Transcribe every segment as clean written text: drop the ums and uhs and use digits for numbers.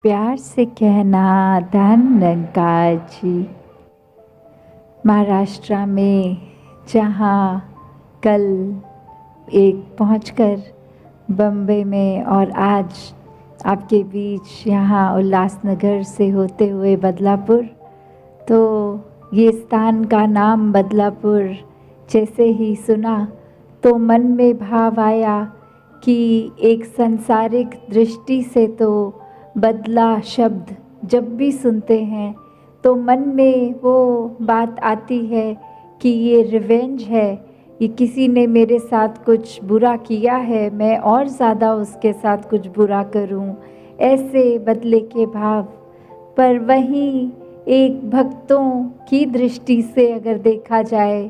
प्यार से कहना धन जी। महाराष्ट्र में जहाँ कल एक पहुंचकर बम्बई में और आज आपके बीच यहाँ उल्लासनगर से होते हुए बदलापुर, तो ये स्थान का नाम बदलापुर जैसे ही सुना तो मन में भाव आया कि एक सांसारिक दृष्टि से तो बदला शब्द जब भी सुनते हैं तो मन में वो बात आती है कि ये रिवेंज है, ये किसी ने मेरे साथ कुछ बुरा किया है, मैं और ज़्यादा उसके साथ कुछ बुरा करूं, ऐसे बदले के भाव। पर वहीं एक भक्तों की दृष्टि से अगर देखा जाए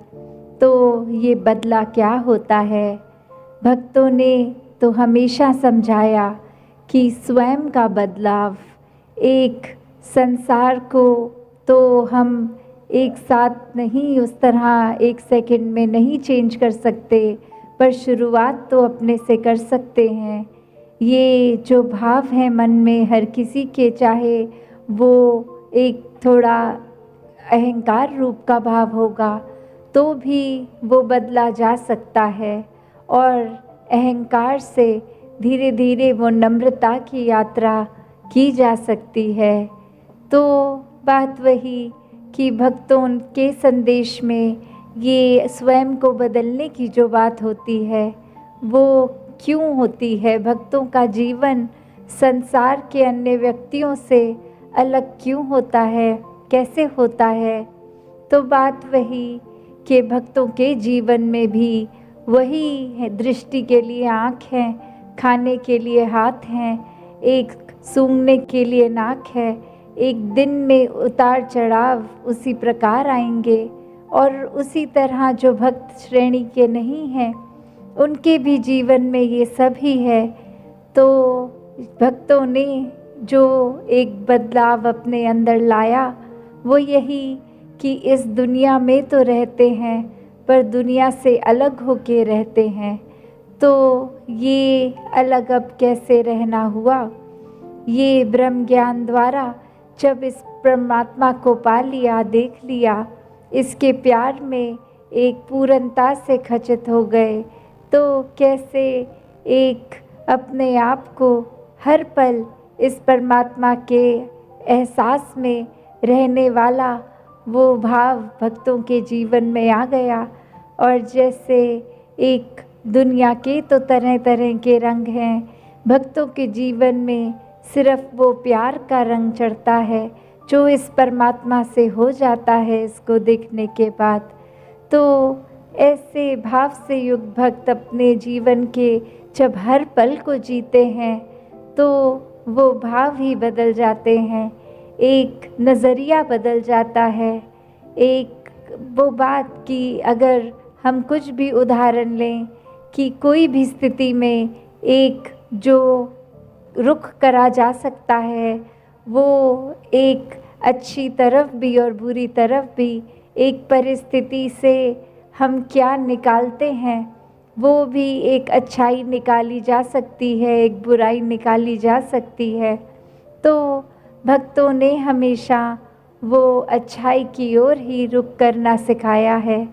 तो ये बदला क्या होता है। भक्तों ने तो हमेशा समझाया कि स्वयं का बदलाव, एक संसार को तो हम एक साथ नहीं, उस तरह एक सेकंड में नहीं चेंज कर सकते, पर शुरुआत तो अपने से कर सकते हैं। ये जो भाव है मन में हर किसी के, चाहे वो एक थोड़ा अहंकार रूप का भाव होगा तो भी वो बदला जा सकता है, और अहंकार से धीरे धीरे वो नम्रता की यात्रा की जा सकती है। तो बात वही कि भक्तों के संदेश में ये स्वयं को बदलने की जो बात होती है वो क्यों होती है, भक्तों का जीवन संसार के अन्य व्यक्तियों से अलग क्यों होता है, कैसे होता है। तो बात वही कि भक्तों के जीवन में भी वही है, दृष्टि के लिए आँख है, खाने के लिए हाथ हैं, एक सूंघने के लिए नाक है। एक दिन में उतार चढ़ाव उसी प्रकार आएंगे, और उसी तरह जो भक्त श्रेणी के नहीं हैं उनके भी जीवन में ये सब ही है। तो भक्तों ने जो एक बदलाव अपने अंदर लाया वो यही कि इस दुनिया में तो रहते हैं पर दुनिया से अलग होके रहते हैं। तो ये अलग अब कैसे रहना हुआ, ये ब्रह्म ज्ञान द्वारा जब इस परमात्मा को पा लिया, देख लिया, इसके प्यार में एक पूर्णता से खचित हो गए, तो कैसे एक अपने आप को हर पल इस परमात्मा के एहसास में रहने वाला वो भाव भक्तों के जीवन में आ गया। और जैसे एक दुनिया के तो तरह तरह के रंग हैं, भक्तों के जीवन में सिर्फ वो प्यार का रंग चढ़ता है जो इस परमात्मा से हो जाता है इसको देखने के बाद। तो ऐसे भाव से युक्त भक्त अपने जीवन के जब हर पल को जीते हैं तो वो भाव ही बदल जाते हैं, एक नज़रिया बदल जाता है। एक वो बात कि अगर हम कुछ भी उदाहरण लें कि कोई भी स्थिति में एक जो रुख करा जा सकता है वो एक अच्छी तरफ भी और बुरी तरफ भी, एक परिस्थिति से हम क्या निकालते हैं वो भी एक अच्छाई निकाली जा सकती है, एक बुराई निकाली जा सकती है। तो भक्तों ने हमेशा वो अच्छाई की ओर ही रुख करना सिखाया है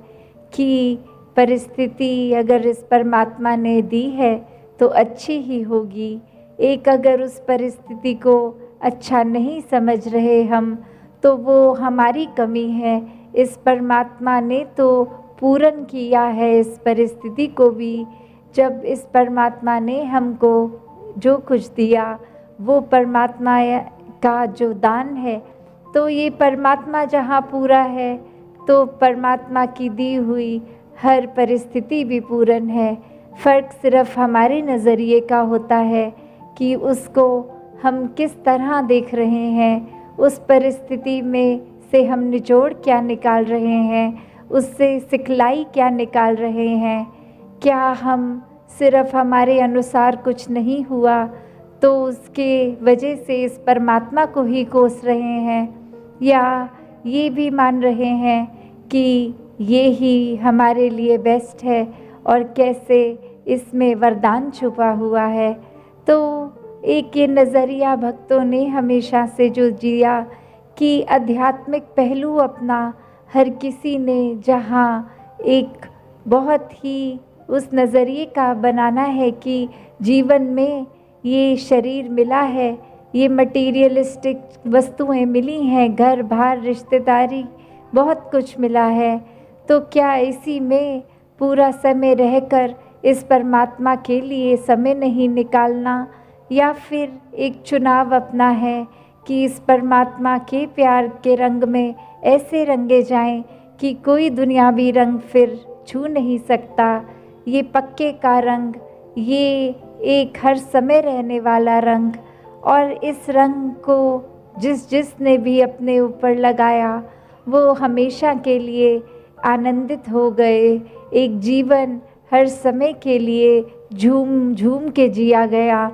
कि परिस्थिति अगर इस परमात्मा ने दी है तो अच्छी ही होगी। एक अगर उस परिस्थिति को अच्छा नहीं समझ रहे हम तो वो हमारी कमी है, इस परमात्मा ने तो पूर्ण किया है इस परिस्थिति को भी। जब इस परमात्मा ने हमको जो कुछ दिया वो परमात्मा का जो दान है, तो ये परमात्मा जहाँ पूरा है तो परमात्मा की दी हुई हर परिस्थिति भी पूर्ण है। फ़र्क सिर्फ हमारे नज़रिए का होता है कि उसको हम किस तरह देख रहे हैं, उस परिस्थिति में से हम निचोड़ क्या निकाल रहे हैं, उससे सिखलाई क्या निकाल रहे हैं। क्या हम सिर्फ हमारे अनुसार कुछ नहीं हुआ तो उसके वजह से इस परमात्मा को ही कोस रहे हैं, या ये भी मान रहे हैं कि ये ही हमारे लिए बेस्ट है और कैसे इसमें वरदान छुपा हुआ है। तो एक ये नज़रिया भक्तों ने हमेशा से जो जिया कि आध्यात्मिक पहलू अपना हर किसी ने जहाँ एक बहुत ही उस नज़रिए का बनाना है कि जीवन में ये शरीर मिला है, ये मटीरियलिस्टिक वस्तुएं मिली हैं, घर बार रिश्तेदारी बहुत कुछ मिला है, तो क्या इसी में पूरा समय रहकर इस परमात्मा के लिए समय नहीं निकालना, या फिर एक चुनाव अपना है कि इस परमात्मा के प्यार के रंग में ऐसे रंगे जाएं कि कोई दुनियावी रंग फिर छू नहीं सकता। ये पक्के का रंग, ये एक हर समय रहने वाला रंग, और इस रंग को जिसने भी अपने ऊपर लगाया वो हमेशा के लिए आनंदित हो गए। एक जीवन हर समय के लिए झूम झूम के जिया गया।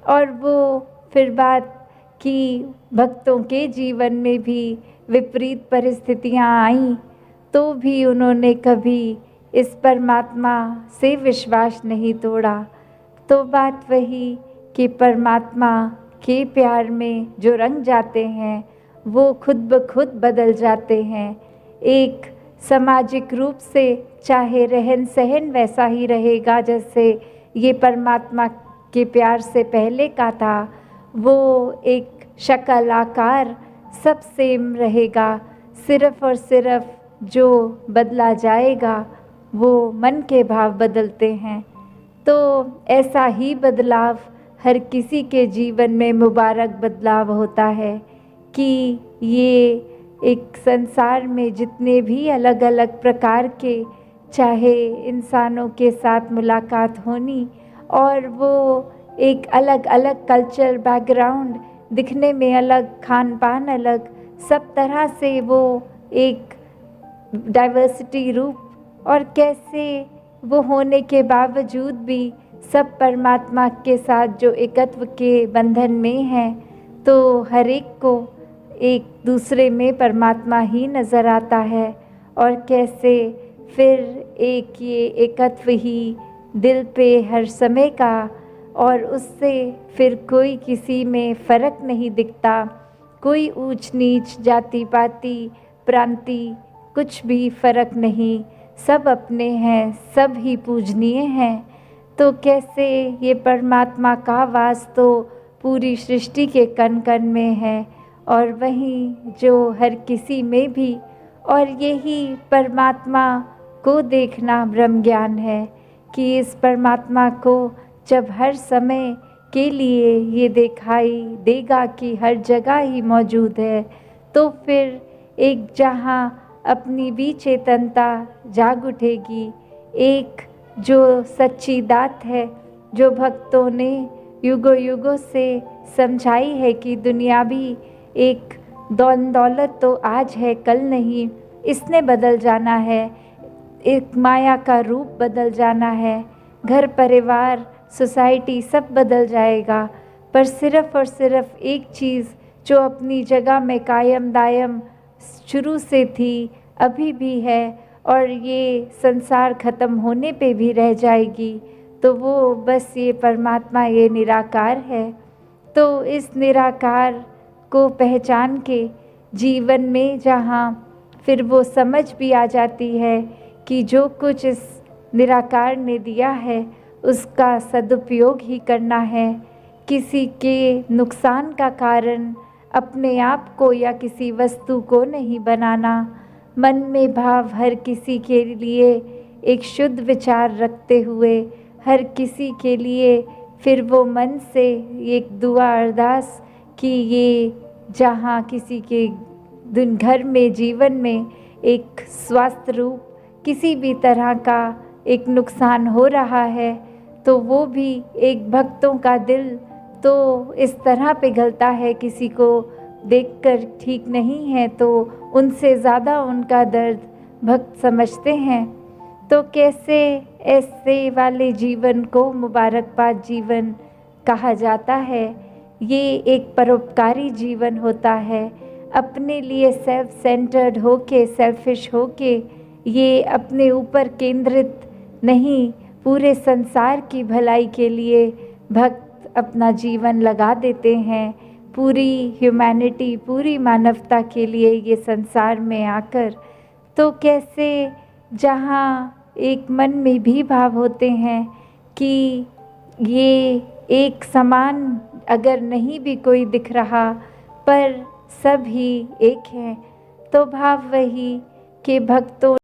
और वो फिर बात कि भक्तों के जीवन में भी विपरीत परिस्थितियां आईं तो भी उन्होंने कभी इस परमात्मा से विश्वास नहीं तोड़ा। तो बात वही कि परमात्मा के प्यार में जो रंग जाते हैं वो खुद ब खुद बदल जाते हैं। एक सामाजिक रूप से चाहे रहन सहन वैसा ही रहेगा जैसे ये परमात्मा के प्यार से पहले का था, वो एक शक्ल आकार सब सेम रहेगा, सिर्फ़ और सिर्फ जो बदला जाएगा वो मन के भाव बदलते हैं। तो ऐसा ही बदलाव हर किसी के जीवन में मुबारक बदलाव होता है कि ये एक संसार में जितने भी अलग अलग प्रकार के चाहे इंसानों के साथ मुलाकात होनी, और वो एक अलग अलग कल्चर बैकग्राउंड, दिखने में अलग, खान पान अलग, सब तरह से वो एक डाइवर्सिटी रूप, और कैसे वो होने के बावजूद भी सब परमात्मा के साथ जो एकत्व के बंधन में हैं, तो हर एक को एक दूसरे में परमात्मा ही नज़र आता है। और कैसे फिर एक ये एकत्व ही दिल पे हर समय का, और उससे फिर कोई किसी में फ़र्क नहीं दिखता, कोई ऊंच नीच जाति पाति प्रांति कुछ भी फ़र्क नहीं, सब अपने हैं, सब ही पूजनीय हैं। तो कैसे ये परमात्मा का वास तो पूरी सृष्टि के कण कण में है, और वहीं जो हर किसी में भी, और यही परमात्मा को देखना ब्रह्म ज्ञान है कि इस परमात्मा को जब हर समय के लिए ये दिखाई देगा कि हर जगह ही मौजूद है, तो फिर एक जहाँ अपनी भी चेतनता जाग उठेगी, एक जो सच्ची दात है जो भक्तों ने युगों युगों से समझाई है कि दुनियावी एक दौलत तो आज है कल नहीं, इसने बदल जाना है, एक माया का रूप बदल जाना है, घर परिवार सोसाइटी सब बदल जाएगा, पर सिर्फ़ और सिर्फ एक चीज़ जो अपनी जगह में कायम दायम शुरू से थी, अभी भी है, और ये संसार ख़त्म होने पे भी रह जाएगी, तो वो बस ये परमात्मा, ये निराकार है। तो इस निराकार को पहचान के जीवन में जहाँ फिर वो समझ भी आ जाती है कि जो कुछ इस निराकार ने दिया है उसका सदुपयोग ही करना है, किसी के नुकसान का कारण अपने आप को या किसी वस्तु को नहीं बनाना, मन में भाव हर किसी के लिए एक शुद्ध विचार रखते हुए हर किसी के लिए फिर वो मन से एक दुआ अरदास कि ये जहाँ किसी के दिन घर में जीवन में एक स्वास्थ्य रूप किसी भी तरह का एक नुकसान हो रहा है, तो वो भी एक भक्तों का दिल तो इस तरह पिघलता है, किसी को देखकर ठीक नहीं है तो उनसे ज़्यादा उनका दर्द भक्त समझते हैं। तो कैसे ऐसे वाले जीवन को मुबारकबाद जीवन कहा जाता है। ये एक परोपकारी जीवन होता है, अपने लिए सेल्फ सेंटर्ड होके, सेल्फिश होके, ये अपने ऊपर केंद्रित नहीं, पूरे संसार की भलाई के लिए भक्त अपना जीवन लगा देते हैं पूरी ह्यूमैनिटी, पूरी मानवता के लिए ये संसार में आकर, तो कैसे जहाँ एक मन में भी भाव होते हैं कि ये एक समान अगर नहीं भी कोई दिख रहा पर सब ही एक हैं, तो भाव वही कि भक्तों